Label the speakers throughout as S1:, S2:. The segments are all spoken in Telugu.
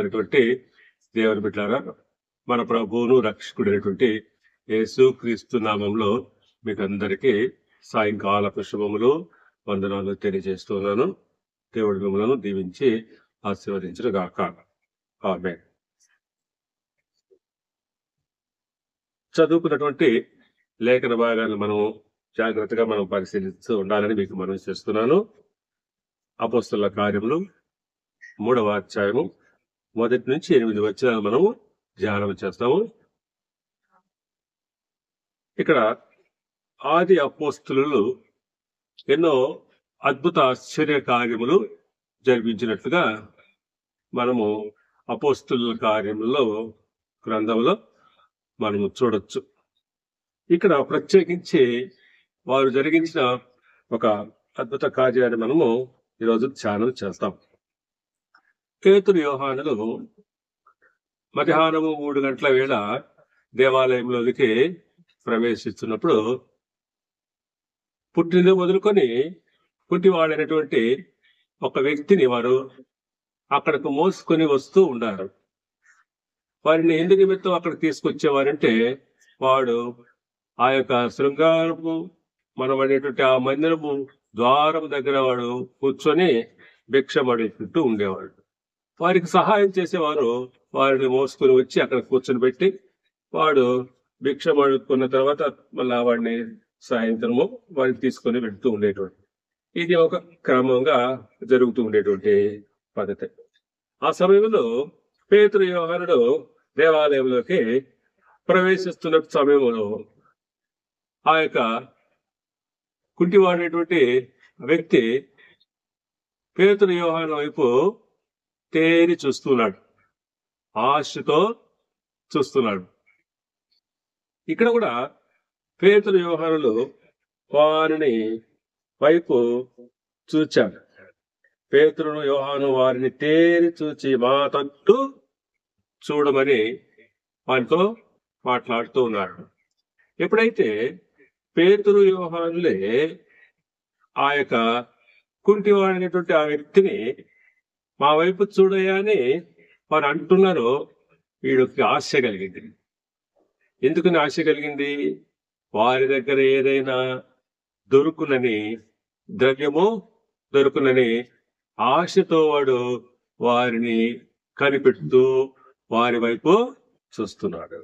S1: ప్రియమైనటువంటి దేవుని బిడ్డలారా, మన ప్రభువును రక్షకుడైనటువంటి యేసు క్రీస్తు నామంలో మీకు అందరికీ సాయంకాల శుభములు వందనాలు తెలియజేస్తున్నాను. దేవుడి మిమ్మలను దీవించి ఆశీర్వదించును గాక. ఆమేన్. చదువుకున్నటువంటి లేఖన భాగాన్ని మనం జాగ్రత్తగా పరిశీలిస్తూ ఉండాలని మీకు మనవి చేస్తున్నాను. అపోస్తలుల కార్యములు 3వ అధ్యాయము 1 నుంచి 8 వచనాలు మనము ధ్యానం చేస్తాము. ఇక్కడ ఆది అపోస్తలులు ఎన్నో అద్భుత ఆశ్చర్య కార్యములు జరిపించినట్లుగా మనము అపోస్తలుల కార్యములలో గ్రంథంలో మనము చూడొచ్చు. ఇక్కడ ప్రత్యేకించి వారు జరిగించిన ఒక అద్భుత కార్యాన్ని మనము ఈరోజు ధ్యానం చేస్తాం. పేతురు యోహానులు మధ్యాహ్నము 3 గంటల వేళ దేవాలయంలోనికి ప్రవేశిస్తున్నప్పుడు పుట్టిన మొదలుకొని పుట్టివాడైనటువంటి ఒక వ్యక్తిని వారు అక్కడకు మోసుకొని వస్తూ ఉన్నారు. వారిని ఎందు నిమిత్తం అక్కడ తీసుకొచ్చేవారంటే వాడు ఆ యొక్క శృంగారము మనమనేటువంటి ఆ మందిరము ద్వారం దగ్గర వాడు కూర్చొని భిక్షమడుతూ ఉండేవాడు. వారికి సహాయం చేసేవారు వారిని మోసుకొని వచ్చి అక్కడ కూర్చొని పెట్టి వాడు భిక్షమడుకున్న తర్వాత మళ్ళా వాడిని సాయంత్రము వారికి తీసుకొని వెళ్తూ ఉండేటువంటి ఇది ఒక క్రమంగా జరుగుతూ ఉండేటువంటి పద్ధతి. ఆ సమయంలో పేతురు యోహానుడు దేవాలయంలోకి ప్రవేశిస్తున్న సమయంలో ఆ యొక్క కుంటివాడేటువంటి వ్యక్తి పేతురు యోహాను వైపు తేరి చూస్తున్నాడు, ఆశతో చూస్తున్నాడు. ఇక్కడ కూడా పేతురు యోహానులు వారిని వైపు చూచాడు. పేతురును యోహాను వారిని తేరి చూచి మా తట్టు చూడమని వారితో మాట్లాడుతూ ఉన్నాడు. ఎప్పుడైతే పేతురు యోహానులే ఆ యొక్క కుంటివాడైనటువంటి ఆ వ్యక్తిని మా వైపు చూడయ్యా అని వారు అంటున్నారో వీడికి ఆశ కలిగింది. ఎందుకని ఆశ కలిగింది? వారి దగ్గర ఏదైనా దొరుకునని, ద్రవ్యము దొరుకునని ఆశతో వాడు వారిని కనిపెడుతూ వారి వైపు చూస్తున్నాడు.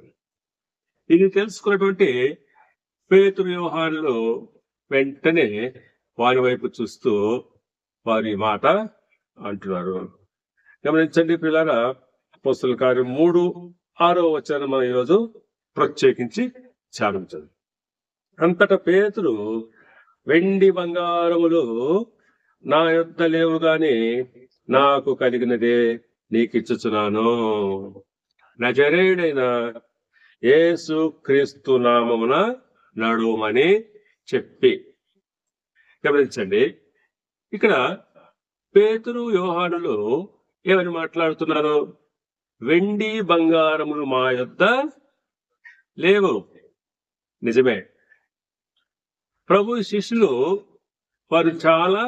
S1: ఇది తెలుసుకున్నటువంటి పేతురు యోహానులు వెంటనే వారి వైపు చూస్తూ వారి మాట అంటున్నారు. గమనించండి పిల్లల, అపోస్తలుల కార్యం 3:6 వచనం మనం ఈరోజు ప్రత్యేకించి ధ్యానించదు. అంతటా పేతురు, వెండి బంగారములు నా యొద్ద లేవు గాని నాకు కలిగినదే నీకిచ్చుచున్నాను. నజరేయుడైన యేసు క్రీస్తు నామమున నడుమని చెప్పి. గమనించండి, ఇక్కడ పేతురు యోహానులు ఏమని మాట్లాడుతున్నారు? వెండి బంగారములు మా యొద్ద లేవు. నిజమే. ప్రభు శిష్యులు వారు చాలా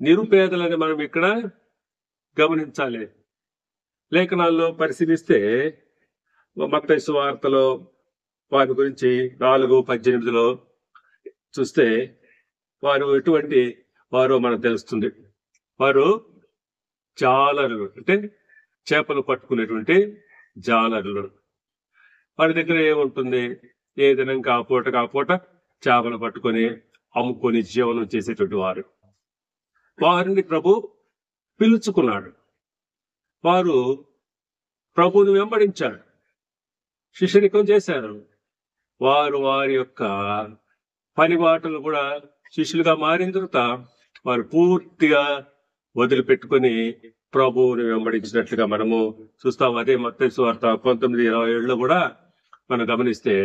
S1: నిరుపేదలని మనం ఇక్కడ గమనించాలి. లేఖనాల్లో పరిశీలిస్తే మత్తయి సువార్తలో వారి గురించి 4:18 చూస్తే వారు ఎటువంటి వారో మనకు తెలుస్తుంది. వారు జాలరులు, అంటే చేపలు పట్టుకునేటువంటి జాలరులు. వారి దగ్గర ఏముంటుంది? ఏదైనా కాపోట చేపలు పట్టుకొని అమ్ముకొని జీవనం చేసేటువంటి వారు. వారిని ప్రభు పిలుచుకున్నాడు. వారు ప్రభువుని వెంబడించారు, శిష్యరికం చేశారు. వారు వారి యొక్క పని బాటలు కూడా శిష్యులుగా మారిన తర్వాత వారు పూర్తిగా వదిలిపెట్టుకుని ప్రభువుని వెంబడించినట్లుగా మనము చూస్తాం. అదే మత్తయి సువార్త 19:27 కూడా మనం గమనిస్తే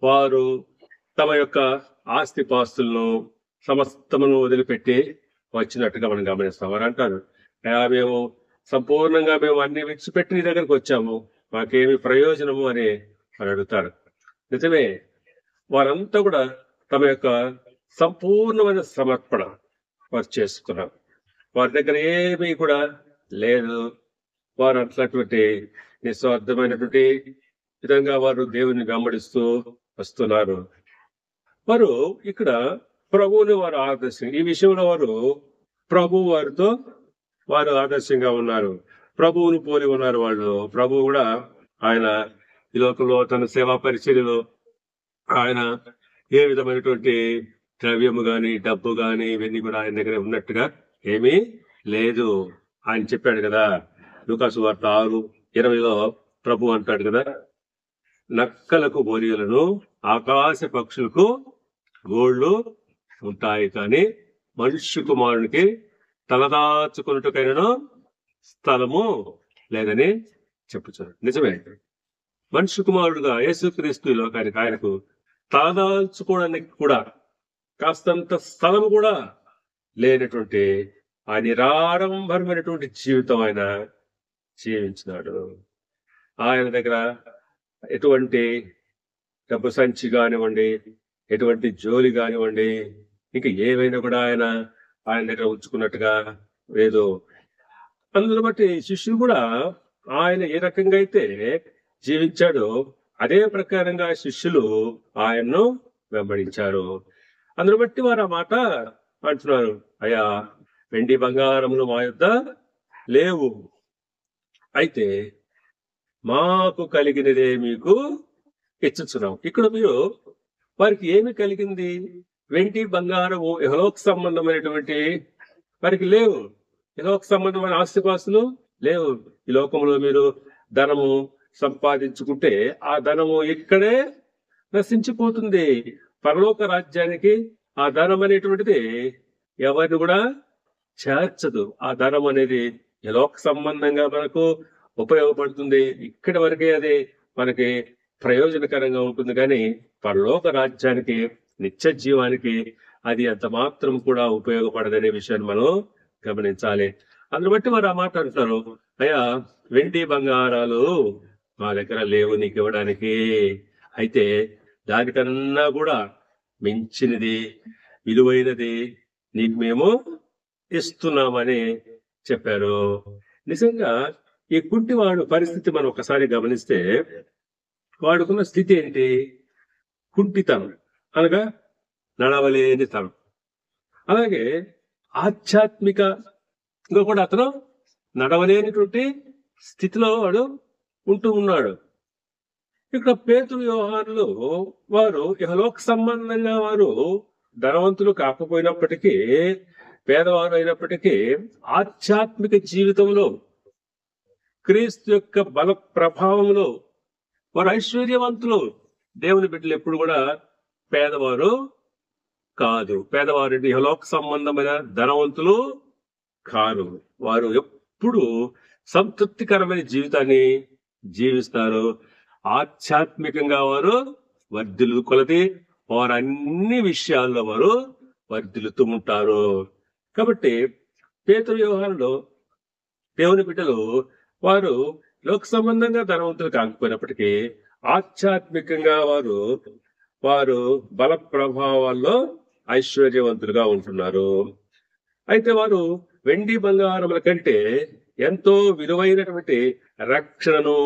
S1: వారు తమ యొక్క ఆస్తిపాస్తులను సమస్తమును వదిలిపెట్టి వచ్చినట్టుగా మనం గమనిస్తాం. వారు అంటారు, మేము సంపూర్ణంగా అన్ని విడిచిపెట్టి నీ దగ్గరకు వచ్చాము, మాకేమి ప్రయోజనము అని అడుగుతారు. నిజమే, వారంతా కూడా తమ యొక్క సంపూర్ణమైన సమర్పణ వారు చేసుకున్నారు. వారి దగ్గర ఏమీ కూడా లేదు. వారు అట్లాంటి నిస్వార్థమైనటువంటి విధంగా వారు దేవుని వెంబడిస్తూ వస్తున్నారు. వారు ఇక్కడ ప్రభువుని వారు ఆదర్శం, ఈ విషయంలో వారు ప్రభు వారితో వారు ఆదర్శంగా ఉన్నారు. ప్రభువును పోలి ఉన్నారు వాళ్ళు. ప్రభువు కూడా ఆయన ఈ లోకంలో తన సేవా పరిచర్యలో ఆయన ఏ విధమైనటువంటి ద్రవ్యము గాని డబ్బు గాని ఇవన్నీ కూడా ఆయన దగ్గర ఉన్నట్టుగా ఏమీ లేదు. ఆయన చెప్పాడు కదా, లూకాసు వార్త 6:20 ప్రభు అంటాడు కదా, నక్కలకు బోరియలను ఆకాశ పక్షులకు గోళ్ళు ఉంటాయి, కానీ మనుష్య కుమారునికి తలదాచుకున్నట్టుకైనా స్థలము లేదని చెప్పుచారు. నిజమే, మనుష్య కుమారుడుగా యేసుక్రీస్తు ఈ లోకానికి ఆయనకు తలదాల్చుకోవడానికి కూడా కాస్తంత స్థలం కూడా లేనటువంటి ఆ నిరాడంబరమైనటువంటి జీవితం ఆయన జీవించినాడు. ఆయన దగ్గర ఎటువంటి డబ్బు సంచి కానివ్వండి, ఎటువంటి జోలి కానివ్వండి, ఇంకా ఏవైనా కూడా ఆయన దగ్గర ఉంచుకున్నట్టుగా లేదు. అందును బట్టి శిష్యులు కూడా ఆయన ఏ రకంగా అయితే జీవించాడో అదే ప్రకారంగా శిష్యులు ఆయన్ను వెంబడించారు. అందును బట్టి వారు ఆ మాట అంటున్నారు, అయ్యా వెండి బంగారములు మా యొద్ద లేవు, అయితే మాకు కలిగినదే మీకు ఇచ్చుచున్నాం. ఇక్కడ మీరు వారికి ఏమి కలిగింది? వెండి బంగారము యెహోవాకు సంబంధమైనటువంటి వారికి లేవు. యెహోవాకు సంబంధమైన ఆస్తిపాస్తులు లేవు. ఈ లోకంలో మీరు ధనము సంపాదించుకుంటే ఆ ధనము ఇక్కడే నశించిపోతుంది. పరలోక రాజ్యానికి ఆ ధనం అనేటువంటిది ఎవరిని కూడా చేర్చదు. ఆ ధనం అనేది యెహోవాకు సంబంధంగా మనకు ఉపయోగపడుతుంది. ఇక్కడి వరకే అది మనకి ప్రయోజనకరంగా ఉంటుంది, కానీ పరలోక రాజ్యానికి, నిత్య జీవానికి అది అంత మాత్రం కూడా ఉపయోగపడదనే విషయాన్ని మనం గమనించాలి. అందును బట్టి వారు ఆ మాట అంటున్నారు, అయ్యా వెండి బంగారాలు మా దగ్గర లేవు నీకు ఇవ్వడానికి, అయితే దానికన్నా కూడా మించినది, విలువైనది నీకు మేము ఇస్తున్నామని చెప్పారు. నిజంగా ఈ కుంటివాడు పరిస్థితి మనం ఒకసారి గమనిస్తే, వాడుకున్న స్థితి ఏంటి? కుంటితనం, అనగా నడవలేని తనం. అలాగే ఆధ్యాత్మికంగా కూడా అతను నడవలేనిటువంటి స్థితిలో వాడు ఉంటూ ఉన్నాడు. ఇక్కడ పేతురు యోహానులు వారు ఇహలోక సంబంధంగా వారు ధనవంతులు కాకపోయినప్పటికీ, పేదవారు అయినప్పటికీ, ఆధ్యాత్మిక జీవితంలో క్రీస్తు యొక్క బల ప్రభావంలో వారు ఐశ్వర్యవంతులు. దేవుని బిడ్డలు ఎప్పుడు కూడా పేదవారు కాదు. పేదవారు ఇహలోక సంబంధమైన ధనవంతులు కారు. వారు ఎప్పుడు సంతృప్తికరమైన జీవితాన్ని జీవిస్తారు. ఆధ్యాత్మికంగా వారు వర్ధిల్లు కొలది వారు అన్ని విషయాల్లో వారు వర్ధిల్లుతూ ఉంటారు. కాబట్టి పేతురు యోహానులో దేవుని బిడ్డలు వారు లోక సంబంధంగా ధనవంతులు కాకపోయినప్పటికీ ఆధ్యాత్మికంగా వారు బల ప్రభావాల్లో ఐశ్వర్యవంతులుగా ఉంటున్నారు. అయితే వారు వెండి బంగారముల కంటే ఎంతో విలువైనటువంటి రక్షణను,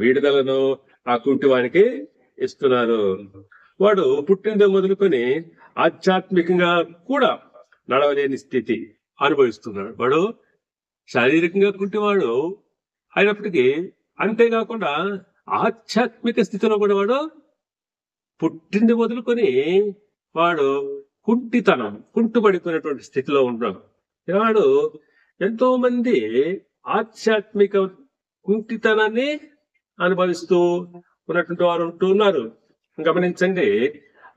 S1: విడుదలను ఆ కుంటివానికి ఇస్తున్నారు. వాడు పుట్టిన మొదలుకొని ఆధ్యాత్మికంగా కూడా నడవలేని స్థితి అనుభవిస్తున్నాడు. వాడు శారీరకంగా కుంటివాడు అయినప్పటికీ, అంతేకాకుండా ఆధ్యాత్మిక స్థితిలో కూడా వాడు పుట్టింది మొదలుకొని వాడు కుంటుపడిపోయినటువంటి స్థితిలో ఉన్నాడు. వాడు ఎంతో మంది ఆధ్యాత్మిక కుంటితనాన్ని అనుభవిస్తూ ఉన్నటువంటి వారు ఉంటూ ఉన్నారు. గమనించండి,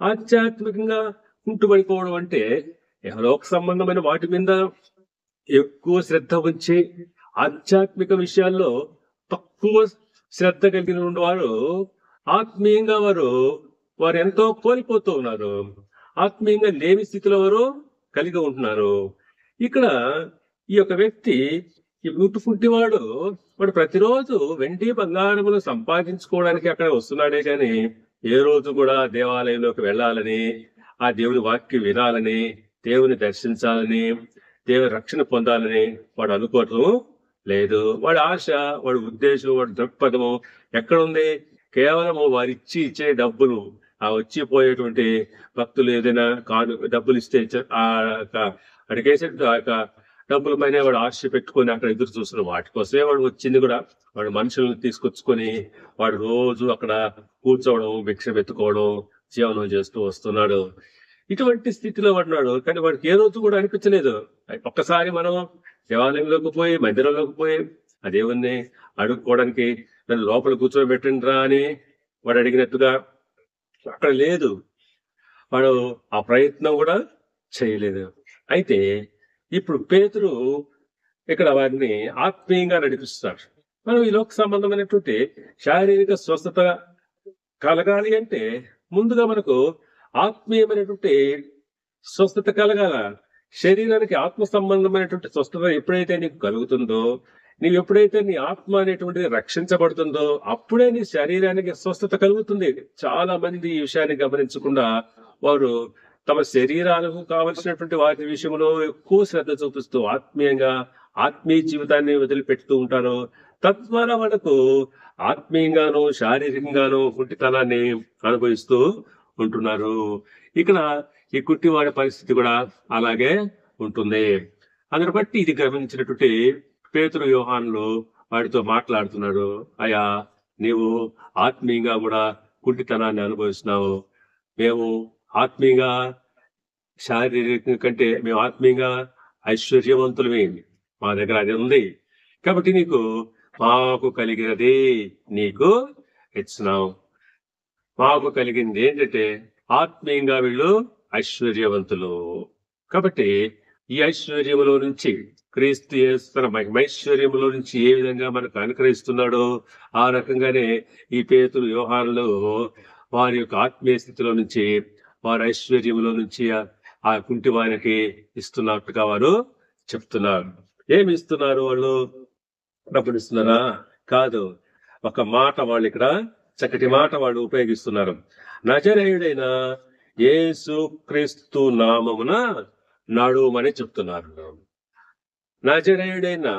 S1: ఆధ్యాత్మికంగా కుంటుపడిపోవడం అంటే యెహోవాకు సంబంధమైన వాటి మీద ఎక్కువ శ్రద్ధ ఉంచి ఆధ్యాత్మిక విషయాల్లో తక్కువ శ్రద్ధ కలిగిన వారు ఆత్మీయంగా వారు ఎంతో కోల్పోతూ ఉన్నారు. ఆత్మీయంగా లేని స్థితిలో వారు కలిగి ఉంటున్నారు. ఇక్కడ ఈ యొక్క వ్యక్తి, ఈ గుట్టుకుంటివాడు, వాడు ప్రతిరోజు వెండి బంగారములు సంపాదించుకోవడానికి అక్కడ వస్తున్నాడే కానీ ఏ రోజు కూడా దేవాలయంలోకి వెళ్ళాలని, ఆ దేవుని వాక్యం వినాలని, దేవుని దర్శించాలని, దేవుని రక్షణ పొందాలని వాడు అనుకోవటం లేదు. వాడి ఆశ, వాడి ఉద్దేశం, వాడి దృక్పథము ఎక్కడ ఉంది? కేవలము వారిచ్చి ఇచ్చే డబ్బులు, ఆ వచ్చిపోయేటువంటి భక్తులు ఏదైనా డబ్బులు ఇస్తే అడిగేసే డబ్బుల పైన వాడు ఆశ పెట్టుకొని అక్కడ ఎదురు చూస్తున్నాడు. వాటి కోసమే వాడు వచ్చింది కూడా. వాడు మనుషులను తీసుకొచ్చుకొని వాడు రోజు అక్కడ కూర్చోవడం, భిక్ష వెతుకోవడం, జీవనం చేస్తూ వస్తున్నాడు. ఇటువంటి స్థితిలో ఉన్నాడు. కానీ వాడికి ఏ రోజు కూడా అనిపించలేదు. ఒక్కసారి మనం దేవాలయంలోకి పోయి, మందిరంలోకి పోయి ఆ దేవుణ్ణి అడుక్కోవడానికి నన్ను లోపల కూర్చోబెట్టండి రా అని వాడు అడిగినట్టుగా అక్కడ లేదు. వాడు ఆ ప్రయత్నం కూడా చేయలేదు. అయితే ఇప్పుడు పేతురు ఇక్కడ వారిని ఆత్మీయంగా నడిపిస్తాడు. మనం ఈ లోక సంబంధమైనటువంటి శారీరక స్వస్థత కలగాలి అంటే ముందుగా మనకు ఆత్మీయమైనటువంటి స్వస్థత కలగాల. శరీరానికి ఆత్మ సంబంధమైనటువంటి స్వస్థత ఎప్పుడైతే నీకు కలుగుతుందో, నీవు ఎప్పుడైతే నీ ఆత్మ అనేటువంటిది రక్షించబడుతుందో అప్పుడే నీ శరీరానికి స్వస్థత కలుగుతుంది. చాలా మంది ఈ విషయాన్ని గమనించకుండా వారు తమ శరీరాలకు కావలసినటువంటి వాటి విషయంలో ఎక్కువ శ్రద్ధ చూపిస్తూ ఆత్మీయ జీవితాన్ని వదిలిపెడుతూ ఉంటారు. తద్వారా మనకు ఆత్మీయంగాను శారీరకంగాను కుంటితనాన్ని అనుభవిస్తూ ఉంటున్నారు. ఇక్కడ ఈ కుంటివాడి పరిస్థితి కూడా అలాగే ఉంటుంది. అందుని బట్టి ఇది గమనించినటువంటి పేతురు యోహానులు వాడితో మాట్లాడుతున్నాడు. అయ్యా, నీవు ఆత్మీయంగా కూడా కుంటితనాన్ని అనుభవిస్తున్నావు. మేము ఆత్మీయంగా శారీరకంగా కంటే మేము ఆత్మీయంగా ఐశ్వర్యవంతులమే. మా దగ్గర అది ఉంది కాబట్టి మాకు కలిగినది నీకు ఇచ్చినాం. మాకు కలిగింది ఏంటంటే ఆత్మీయంగా వీళ్ళు ఐశ్వర్యవంతులు. కాబట్టి ఈ ఐశ్వర్యములో నుంచి క్రీస్తు యేసు మహిమైశ్వర్యములో నుంచి ఏ విధంగా మనకు అనుగ్రహిస్తున్నాడో ఆ రకంగానే ఈ పేతురు యోహానులు వారి యొక్క ఆత్మీయ స్థితిలో నుంచి, వారి ఐశ్వర్యములో నుంచి ఆ కుంటి వారికి ఇస్తున్నట్టుగా వారు చెప్తున్నారు. ఏమి ఇస్తున్నారు? వాళ్ళు డబ్బులు ఇస్తున్నారా? కాదు. ఒక మాట వాళ్ళు ఇక్కడ చక్కటి మాట వాళ్ళు ఉపయోగిస్తున్నారు. నజరేయుడైన యేసు క్రీస్తు నామమున నడుమని చెప్తున్నారు. నజరేయుడైన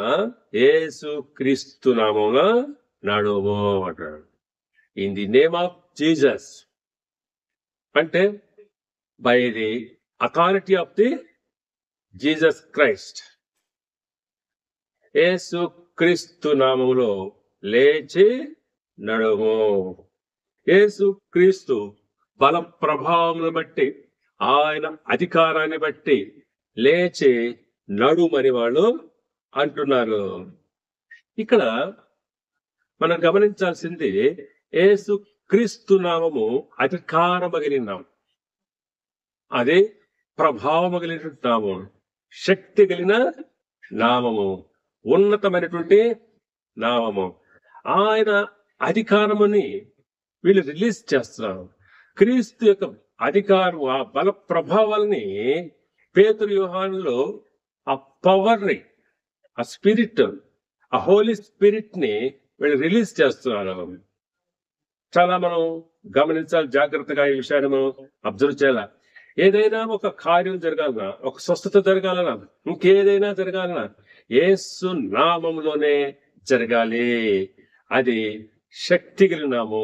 S1: యేసు క్రీస్తు నామమున నడుము అంటాడు. In the name of Jesus అంటే by the authority of the Jesus Christ. యేసు క్రీస్తు నామములో లేచి నడుము. యేసు క్రీస్తు బల ప్రభావమును బట్టి, ఆయన అధికారాన్ని బట్టి లేచి నడుమని వాళ్ళు అంటున్నారు. ఇక్కడ మనం గమనించాల్సింది యేసు క్రీస్తు నామము అధికారమగిలిన నామం, అదే ప్రభావమగిలిన నామం, శక్తి కలిగిన నామము, ఉన్నతమైనటువంటి నామము. ఆయన అధికారముని వీళ్ళు రిలీజ్ చేస్తున్నారు. క్రీస్తు యొక్క అధికారం, ఆ బల ప్రభావాలని పేతురు యోహానులో ఆ పవర్ని, ఆ స్పిరిట్, ఆ హోలీ స్పిరిట్ ని వీళ్ళు రిలీజ్ చేస్తున్నారు. చాలా మనం గమనించాలి, జాగ్రత్తగా ఈ విషయాన్ని మనం అబ్జర్వ్ చేయాలి. ఏదైనా ఒక కార్యం జరగాలన్నా, ఒక స్వస్థత జరగాలన్నా, ఇంకేదైనా జరగాలన్నా యేసు నామములోనే జరగాలి. అది శక్తి కలిగిన నామము,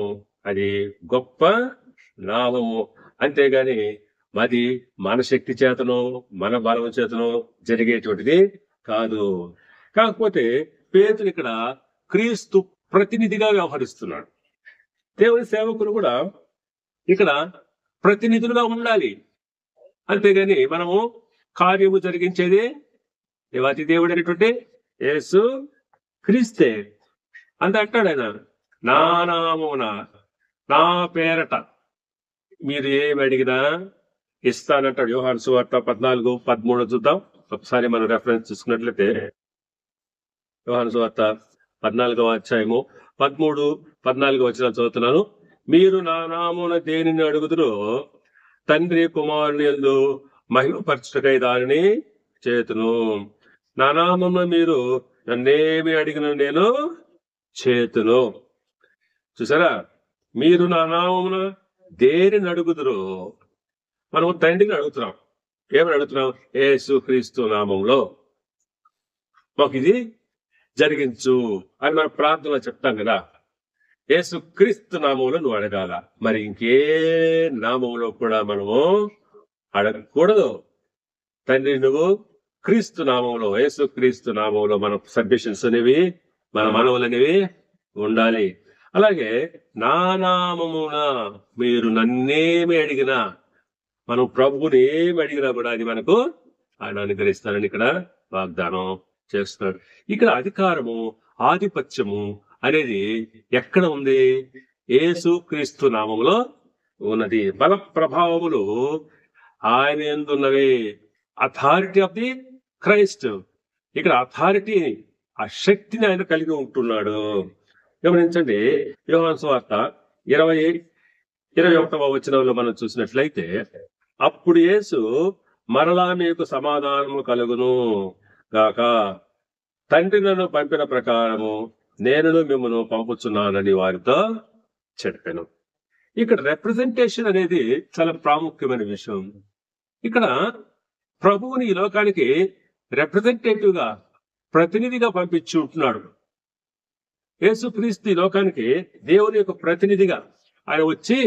S1: అది గొప్ప నామము. అంతేగాని అది మన శక్తి చేతనో మన బలం చేతనో జరిగేటువంటిది కాదు. కాకపోతే పేతురు ఇక్కడ క్రీస్తు ప్రతినిధిగా వ్యవహరిస్తున్నాడు. దేవుని సేవకులు కూడా ఇక్కడ ప్రతినిధులుగా ఉండాలి. అంతేగాని మనము కార్యము జరిగించేది దేవాతి దేవుడు అనేటువంటి యేసు క్రీస్తే. అంత అంటాడు ఆయన, నా నామమున, నా పేరట మీరు ఏమి అడిగినా ఇస్తానంటాడు. యోహాను సువార్త 14:13 చూద్దాం ఒకసారి మనం రెఫరెన్స్ చూసుకున్నట్లయితే. యోహాను సువార్త 14వ అధ్యాయము 13-14 వచనాలు చదువుతున్నాను. మీరు నా నామమున దేనిని అడుగుదురో తండ్రి కుమారుని యందు మహిమపరచుటకై దానిని చేతును. నా నామమున మీరు నన్నేమి అడిగిన నేను చేతును. చూసారా, మీరు నా నామమున దేనిని అడుగుదురో, మనం తండ్రిని అడుగుతున్నాం. ఏమని అడుగుతున్నాం? యేసు క్రీస్తు నామంలో. మాకు ఇది జరిగించు అని మనం ప్రార్థనలో చెప్తాం కదా. యేసు క్రీస్తు నామంలో నువ్వు అడగాల, మరి ఇంకే నామంలో కూడా మనము అడగకూడదు. తండ్రి నువ్వు క్రీస్తు నామంలో, యేసు క్రీస్తు నామంలో మన సబ్మిషన్స్ అనేవి, మన మనవులు అనేవి ఉండాలి. అలాగే నా నామమున మీరు నన్నేమి అడిగినా, మనం ప్రభువుని ఏమి అడిగినా కూడా అది మనకు ఆయన అనుగ్రహిస్తారని ఇక్కడ వాగ్దానం చేస్తున్నాడు. ఇక్కడ అధికారము, ఆధిపత్యము అనేది ఎక్కడ ఉంది? యేసు క్రీస్తు నామములో ఉన్నది. బల ప్రభావములు ఆయన యందు ఉన్నవి. Authority of the Christ. ఇక్కడ అథారిటీ, ఆ శక్తిని ఆయన కలిగి ఉంటున్నాడు. గమనించండి, యోహాను సువార్త 21వ వచనంలో మనం చూసినట్లయితే, అప్పుడు యేసు మరలా మీకు సమాధానము కలుగును గాక, తండ్రి నన్ను పంపిన ప్రకారము నేను మిమ్మల్ని పంపుచున్నానని వారితో చెప్పాను. ఇక్కడ రిప్రజెంటేషన్ అనేది చాలా ప్రాముఖ్యమైన విషయం. ఇక్కడ ప్రభువుని ఈ లోకానికి రిప్రజెంటేటివ్ గా, ప్రతినిధిగా పంపించి ఉంటున్నాడు. యేసుక్రీస్తు ఈ లోకానికి దేవుని యొక్క ప్రతినిధిగా ఆయన వచ్చి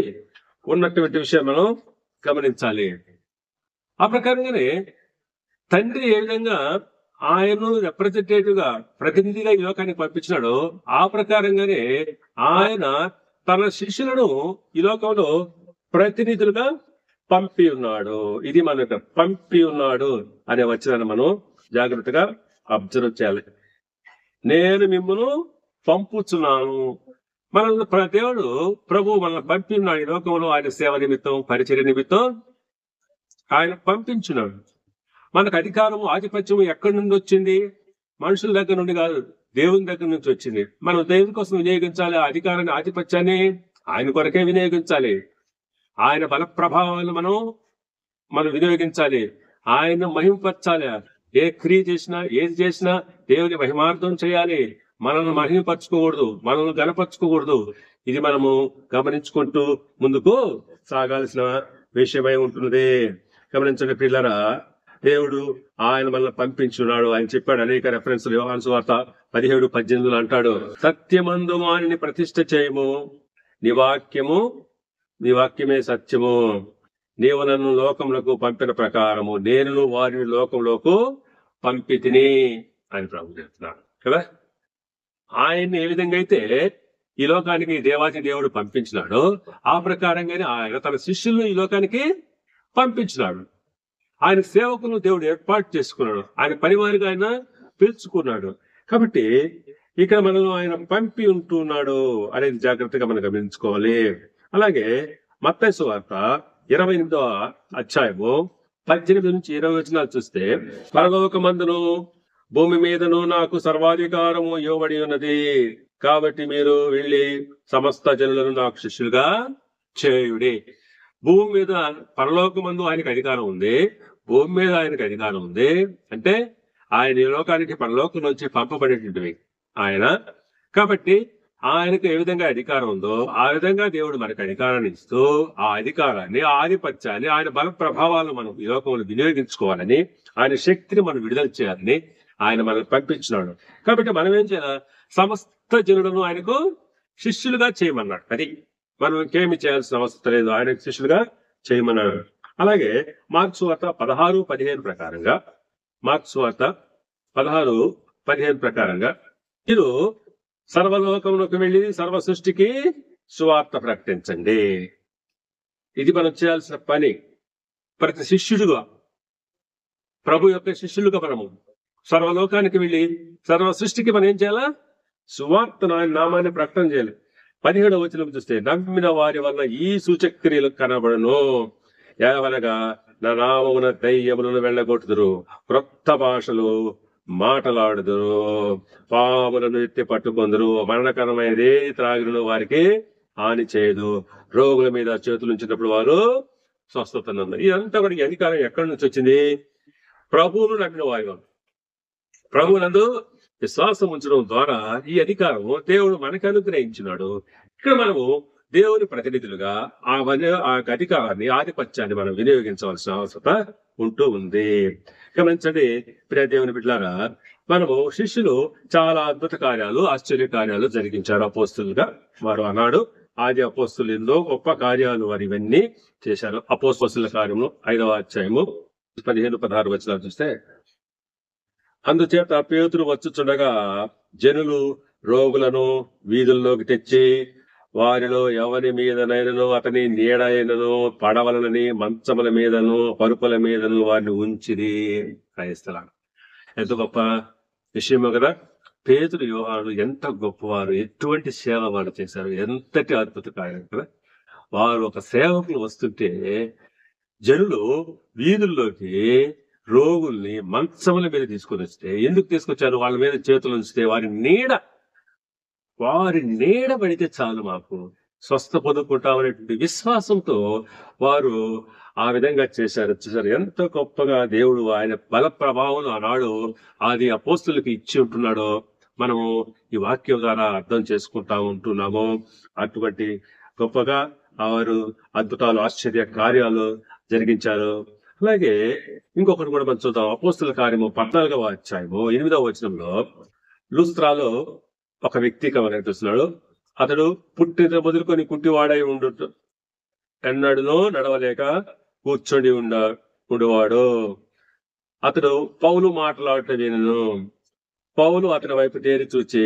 S1: ఉన్నటువంటి విషయం మనం గమనించాలి. ఆ ప్రకారంగానే తండ్రి ఏ విధంగా ఆయనను రిప్రజెంటేటివ్ గా, ప్రతినిధిగా ఈ లోకానికి పంపించినాడో, ఆ ప్రకారంగానే ఆయన తన శిష్యులను ఈ లోకంలో ప్రతినిధులుగా పంపి ఉన్నాడు. ఇది మనకు పంపి ఉన్నాడు అనే వచనాన్ని మనం జాగ్రత్తగా అబ్జర్వ్ చేయాలి. నేను మిమ్మల్ని పంపుచున్నాను. మన దేవుడు ప్రభు మనల్ని పంపి ఉన్నాడు ఈ లోకంలో. ఆయన సేవ నిమిత్తం, పరిచర్య నిమిత్తం ఆయన పంపించున్నాడు. మనకు అధికారము, ఆధిపత్యము ఎక్కడి నుండి వచ్చింది? మనుషుల దగ్గర నుండి కాదు, దేవుని దగ్గర నుంచి వచ్చింది. మనం దేవుని కోసం వినియోగించాలి. ఆ అధికారాన్ని, ఆధిపత్యాన్ని ఆయన కొరకే వినియోగించాలి. ఆయన బల ప్రభావాలను మనం వినియోగించాలి. ఆయన మహిమపరచాలి. ఏ క్రియ చేసినా, ఏది చేసినా దేవుని మహిమార్థం చేయాలి. మనల్ని మహిమపరచుకోకూడదు, మనల్ని గణపరచుకోకూడదు. ఇది మనము గమనించుకుంటూ ముందుకు సాగాల్సిన విషయమై ఉంటున్నది. గమనించండి పిల్లరా, దేవుడు ఆయన మనల్ని పంపించున్నాడు. ఆయన చెప్పాడు అనేక రెఫరెన్స్లు. యోహాను సువార్త 17:18 అంటాడు, సత్యమందు వానిని ప్రతిష్ఠ చేయము, నీ వాక్యమే సత్యము, నీవు నన్ను లోకములకు పంపిన ప్రకారము నేను వారిని లోకంలోకి పంపి తిని అని ప్రభు చెప్తున్నాడు కదా. ఆయన్ని ఏ విధంగా అయితే ఈ లోకానికి దేవాది దేవుడు పంపించినాడు, ఆ ప్రకారంగానే ఆయన తన శిష్యులను ఈ లోకానికి పంపించినాడు. ఆయన సేవకులను దేవుడు ఏర్పాటు చేసుకున్నాడు. ఆయన పనివారిగా ఆయన పిలుచుకున్నాడు. కాబట్టి ఇక్కడ మనల్ని ఆయన పంపి ఉంటున్నాడు అనేది జాగ్రత్తగా మనం గమనించుకోవాలి. అలాగే మత్తయి సువార్త 28వ అధ్యాయము 18 నుంచి 20 వచనాలు చూస్తే, పరలోకమందును భూమి మీదను నాకు సర్వాధికారము ఇవ్వబడి ఉన్నది, కాబట్టి మీరు వెళ్ళి సమస్త జనులను నాకు శిష్యులుగా చేయుడి. భూమి మీద, పరలోకమందు ఆయనకు అధికారం ఉంది, భూమి మీద ఆయనకు అధికారం ఉంది. అంటే ఆయన ఈ లోకానికి పరలోకం నుంచి పంపబడేటువంటివి ఆయన. కాబట్టి ఆయనకు ఏ విధంగా అధికారం ఉందో ఆ విధంగా దేవుడు మనకు అధికారాన్ని ఇస్తూ, ఆ అధికారాన్ని, ఆ ఆధిపత్యాన్ని, ఆయన బల ప్రభావాలను మనం ఈ లోకంలో వినియోగించుకోవాలని, ఆయన శక్తిని మనం విడుదల చేయాలని ఆయన మనల్ని పంపించినాడు. కాబట్టి మనం ఏం చేయాలి? సమస్త జనులను ఆయనకు శిష్యులుగా చేయమన్నాడు. అది మనం ఇంకేమి చేయాల్సిన అవసరం లేదు, ఆయనకు శిష్యులుగా చేయమన్నాడు. అలాగే మార్కు సువార్త 16:15 ప్రకారంగా, మార్కు సువార్త 16:15 ప్రకారంగా, మీరు సర్వలోకములకు వెళ్ళి సర్వ సృష్టికి సువార్త ప్రకటించండి. ఇది మనం చేయాల్సిన పని. ప్రతి శిష్యుడుగా, ప్రభు యొక్క శిష్యులుగా మనము సర్వలోకానికి వెళ్ళి సర్వ సృష్టికి మనం ఏం చేయాలా? సువార్తను, ఆయన నామాన్ని ప్రకటన చేయాలి. 17వ వచనం చూస్తే, నమ్మిన వారి వల్ల ఈ సూచక్రియలు కనబడను, ఏవనగా నా నామమున దయ్యములను వెళ్ళగొట్టుదురు, క్రొత్త భాషలు మాటలాడుదురు, పాములను ఎత్తి పట్టుకొందురు, మరణకరమైనది త్రాగిన వారికి హాని చేయదు, రోగుల మీద చేతులు ఉంచినప్పుడు వారు స్వస్థత నందు. ఇదంతా కూడా ఈ అధికారం ఎక్కడి నుంచి వచ్చింది? ప్రభువును నమ్మిన వారు, ప్రభువునందు విశ్వాసం ఉంచడం ద్వారా ఈ అధికారం దేవుడు మనకు అనుగ్రహించినాడు. ఇక్కడ మనము దేవుని ప్రతినిధులుగా ఆ అధికారాన్ని, ఆధిపత్యాన్ని మనం వినియోగించవలసిన అవసరత ఉంటూ ఉంది. గమనించండి ప్రియ దేవుని బిడ్డలారా, మనము శిష్యులు చాలా అద్భుత కార్యాలు, ఆశ్చర్య కార్యాలు జరిగించారు అపోస్తులుగా. వారు అన్నాడు ఆది అపోస్తులు ఎన్నో గొప్ప కార్యాలు వారు ఇవన్నీ చేశారు. అపోస్తలుల కార్యము 5వ అధ్యాయము 15-16 వచనాలు చూస్తే, అందుచేత పేతురు వచ్చుచుండగా జనులు రోగులను వీధుల్లోకి తెచ్చి వారిలో ఎవరి మీదనైనను అతని నీడ అయినను పడవలనని మంచముల మీదను పరుపుల మీదను వారిని ఉంచిది. క్రైస్తలాడు ఎంత గొప్ప విషయమో కదా. పేతురు యోహాను ఎంత గొప్పవారు, ఎటువంటి సేవ వారు చేశారు, ఎంతటి అద్భుత కార్యం కదా. వారు ఒక సేవకులు వస్తుంటే జనులు వీధుల్లోకి రోగుల్ని మంచముల మీద తీసుకొని వస్తే, ఎందుకు తీసుకొచ్చారు? వాళ్ళ మీద చేతులు ఉంచితే వారి నీడ పడితే చాలు మాకు స్వస్థ పొందుకుంటామనేటువంటి విశ్వాసంతో వారు ఆ విధంగా చేశారు. ఎంత గొప్పగా దేవుడు ఆయన బల ప్రభావం ఆనాడు ఆది అపోస్తులకి ఇచ్చి ఉంటున్నాడో మనము ఈ వాక్యం ద్వారా అర్థం చేసుకుంటా ఉంటున్నాము. అటువంటి గొప్పగా వారు అద్భుతాలు, ఆశ్చర్య కార్యాలు జరిగించారు. అలాగే ఇంకొకటి కూడా మనం చూద్దాం. అపోస్తుల కార్యము 14వ అధ్యాయము 8వ వచనంలో లూస్త్రాలో ఒక వ్యక్తి కనిపిస్తున్నాడు. అతడు పుట్టిన మొదలుకొని కుంటివాడై ఉండు ఎన్నడనో నడవలేక కూర్చొని ఉండేవాడు. అతడు పౌలు మాట్లాడటం వినను. పౌలు అతని వైపు తేరి చూచి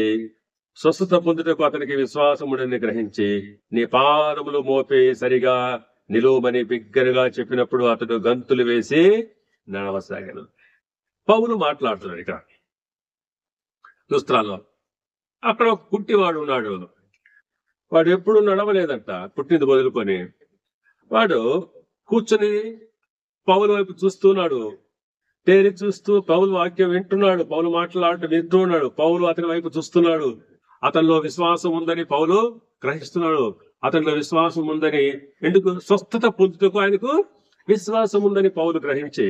S1: స్వస్థత పొందుటకు అతనికి విశ్వాసముడని గ్రహించి నీ పాదములు మోపి సరిగా నిలువమని బిగ్గరగా చెప్పినప్పుడు అతడు గంతులు వేసి నడవసాగాను. పౌలు మాట్లాడుతున్నాడు ఇక్కడ లుస్త్రాలో. అక్కడ ఒక కుంటివాడు ఉన్నాడు. వాడు ఎప్పుడు నడవలేదంట పుట్టింది మొదలుకొని. వాడు కూర్చొని పౌలు వైపు చూస్తున్నాడు, తేరి చూస్తూ పౌలు వాక్యం వింటున్నాడు, పౌలు మాట్లాడటం వింటూ ఉన్నాడు. పౌలు అతని వైపు చూస్తున్నాడు. అతనిలో విశ్వాసం ఉందని పౌలు గ్రహిస్తున్నాడు. అతనిలో విశ్వాసం ఉందని, ఎందుకు? స్వస్థత పొందుటకు ఆయనకు విశ్వాసం ఉందని పౌలు గ్రహించి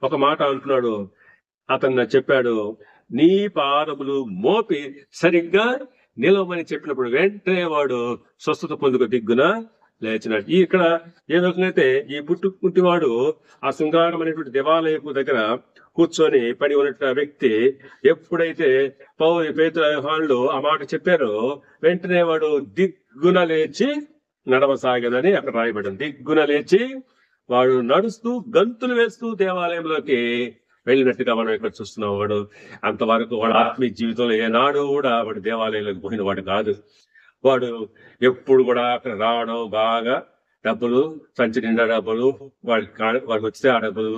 S1: ఒక మాట అంటున్నాడు. అతను చెప్పాడు, నీ పాదములు మోపి సరిగ్గా నిలవమని చెప్పినప్పుడు వెంటనే వాడు స్వస్థత పొందుకు దిగ్గున లేచినాడు. ఇక్కడ ఏ విధంగా ఈ పుట్టివాడు ఆ శృంగారం అనేటువంటి దేవాలయపు దగ్గర కూర్చొని పడి ఉన్న వ్యక్తి ఎప్పుడైతే పేతురు యోహానులు ఆ మాట చెప్పారో వెంటనే వాడు దిగ్గున లేచి నడవసాగదని అక్కడ రాయబడింది. దిగ్గున లేచి వాడు నడుస్తూ గంతులు వేస్తూ దేవాలయంలోకి వెళ్ళినట్టుగా మనం ఇక్కడ చూస్తున్నాం. వాడు అంతవరకు వాడు ఆత్మీయ జీవితంలో ఏనాడు కూడా వాడు దేవాలయంలోకి పోయిన వాడు కాదు. వాడు ఎప్పుడు కూడా అక్కడ రావడం, బాగా డబ్బులు, సంచి నిండా డబ్బులు, వాడికి వస్తే ఆ డబ్బులు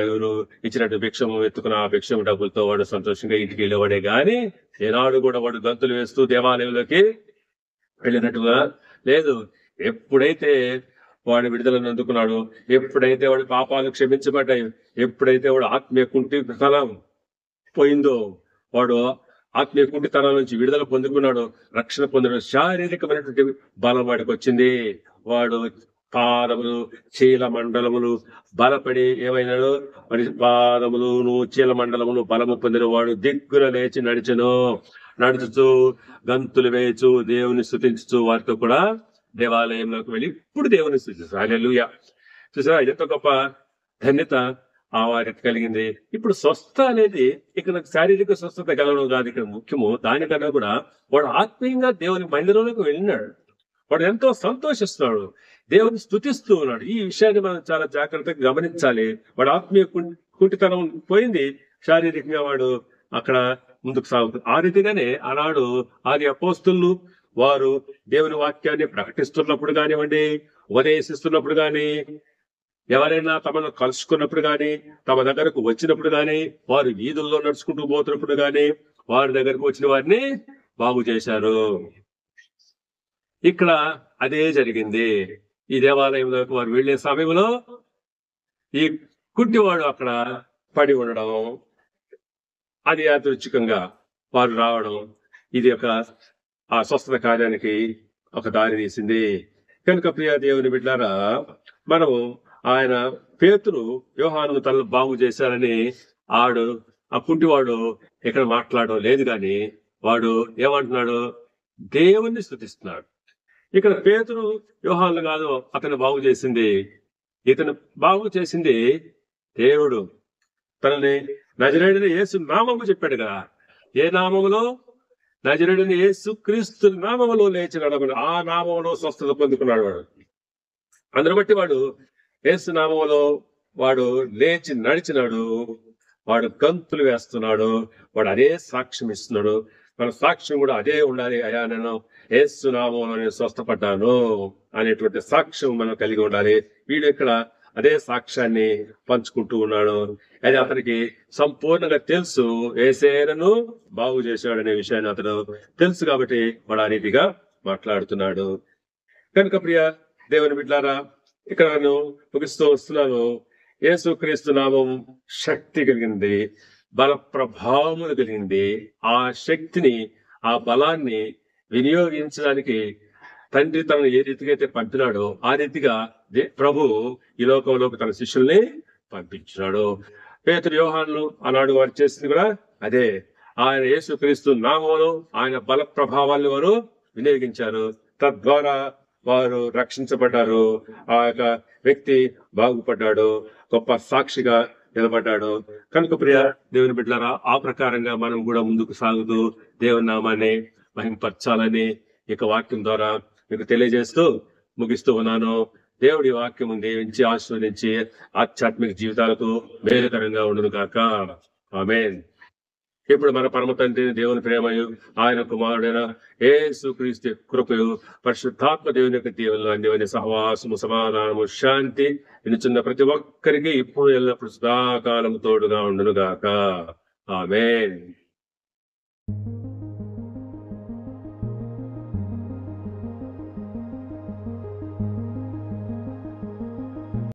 S1: ఎవరు ఇచ్చినట్టు భిక్షము ఎత్తుకున్న ఆ భిక్షము డబ్బులతో వాడు సంతోషంగా ఇంటికి వెళ్ళేవాడే గాని ఏనాడు కూడా వాడు గంతులు వేస్తూ దేవాలయంలోకి వెళ్ళినట్టుగా లేదు. ఎప్పుడైతే వాడు విడుదలను అందుకున్నాడు, ఎప్పుడైతే వాడి పాపాలు క్షమించబడ్డాయి, ఎప్పుడైతే వాడు ఆత్మీయ కుంటితనం పోయిందో, వాడు ఆత్మీయ కుంటితనం నుంచి విడుదల పొందుకున్నాడు, రక్షణ పొందినాడు, శారీరకమైనటువంటి బలం వాడికి వచ్చింది. వాడు పాదములు, చీల మండలములు బలపడి ఏమైనాడు, వాడి పాదములు చీల మండలములు బలము పొందిన వాడు దిగ్గున లేచి నడుచుచు గంతులు వేయచు దేవుని స్తుతించుచు వారితో కూడా దేవాలయంలోకి వెళ్ళి ఇప్పుడు దేవుని స్తుతించారు. హల్లెలూయా. చూసారా ఎంత గొప్ప ధన్యత ఆ వారికి కలిగింది. ఇప్పుడు స్వస్థ అనేది ఇక్కడ శారీరక స్వస్థత కలగడం కాదు ఇక్కడ ముఖ్యము. దానికన్నా కూడా వాడు ఆత్మీయంగా దేవుని మందిరంలోకి వెళ్ళినాడు. వాడు ఎంతో సంతోషిస్తున్నాడు, దేవుని స్తుతిస్తూ ఉన్నాడు. ఈ విషయాన్ని మనం చాలా జాగ్రత్తగా గమనించాలి. వాడు ఆత్మీయ కుంటితనం పోయింది, శారీరకంగా వాడు అక్కడ ముందుకు సాగుతుంది. ఆ రీతిగానే ఆనాడు ఆది అపోస్తులు వారు దేవుని వాక్యాన్ని ప్రకటిస్తున్నప్పుడు కానివ్వండి, ఉపదేశిస్తున్నప్పుడు గాని, ఎవరైనా తమను కలుసుకున్నప్పుడు గాని, తమ దగ్గరకు వచ్చినప్పుడు గాని, వారు వీధుల్లో నడుచుకుంటూ పోతున్నప్పుడు గాని వారి దగ్గరకు వచ్చిన వారిని బాగు చేశారు. ఇక్కడ అదే జరిగింది. ఈ దేవాలయంలోకి వారు వెళ్లే సమయంలో ఈ కుంటివాడు అక్కడ పడి ఉండడం, అది యాదృచ్ఛికంగా వారు రావడం, ఇది ఒక ఆ స్వస్థత కార్యానికి ఒక దారి తీసింది. కనుక ప్రియ దేవుని బిడ్డలారా, మనము ఆయన పేతురు యోహాను తనను బాగు చేశారని ఆ కుంటివాడు ఇక్కడ మాట్లాడడం లేదు, కానీ వాడు ఏమంటున్నాడు? దేవుణ్ణి స్తుతిస్తున్నాడు. ఇక్కడ పేతురు యోహాను కాదు అతను బాగు చేసింది. ఇతను బాగు చేసింది దేవుడు. తనని నజరేయుడైన యేసు నామము చెప్పాడు కదా. ఏ నామములో? నజరేయుడైన యేసు క్రీస్తు నామములో లేచి నడవడు. ఆ నామములో స్వస్థత పొందుకున్నాడు వాడు. అందును బట్టి వాడు యేసు నామములో వాడు లేచి నడిచినాడు. వాడు గంతులు వేస్తున్నాడు. వాడు అదే సాక్ష్యం ఇస్తున్నాడు. మన సాక్ష్యం కూడా అదే ఉండాలి. అయ్యా, నేను యేసు నామములో నేను స్వస్థపడ్డాను అనేటువంటి సాక్ష్యం మనం కలిగి ఉండాలి. వీడు ఇక్కడ అదే సాక్ష్యాన్ని పంచుకుంటూ ఉన్నాడు. అది అతనికి సంపూర్ణంగా తెలుసు. యేసేనను బాగు చేశాడు అనే విషయాన్ని అతను తెలుసు కాబట్టి వాడు ఆ రీతిగా మాట్లాడుతున్నాడు. కనుక ప్రియ దేవుని బిడ్డలారా, ఇక్కడ నేను ముగిస్తూ వస్తున్నాను. యేసుక్రీస్తు నామం శక్తి కలిగింది, బల ప్రభావములు కలిగింది. ఆ శక్తిని, ఆ బలాన్ని వినియోగించడానికి తండ్రి తనను ఏ రీతిగా అయితే పంపినాడో ఆ రీతిగా ప్రభు ఈ లోకంలోకి తన శిష్యుల్ని పంపించినాడు. పేతురు యోహాను ఆనాడు వారు చేసింది కూడా అదే. ఆయన యేసుక్రీస్తు నామమును ఆయన బల ప్రభావాలను వారు వినియోగించారు. తద్వారా వారు రక్షించబడ్డారు. ఆ యొక్క వ్యక్తి బాగుపడ్డాడు, గొప్ప సాక్షిగా నిలబడ్డాడు. కనుక ప్రియ దేవుని బిడ్డలారా, ఆ ప్రకారంగా మనం కూడా ముందుకు సాగుతూ దేవుని నామాన్ని మహింపరచాలని ఇక వాక్యం ద్వారా మీకు తెలియజేస్తూ ముగిస్తూ ఉన్నాను. దేవుడి వాక్యం దీవించి ఆశీర్వదించి ఆధ్యాత్మిక జీవితాలకు మేలుకరంగా ఉండును గాక. ఆమేన్. ఇప్పుడు మన పరమ తండ్రి దేవుని ప్రేమయు ఆయన కుమారుడైన యేసుక్రీస్తు కృపయు పరిశుద్ధాత్మ దేవుని యొక్క దీవెనలు అన్ని సహవాసము సమాధానము శాంతి వినుచున్న ప్రతి ఒక్కరికి ఇప్పుడు ఎల్లప్పుడు సదాకాలము తోడుగా ఉండును గాక. ఆమేన్.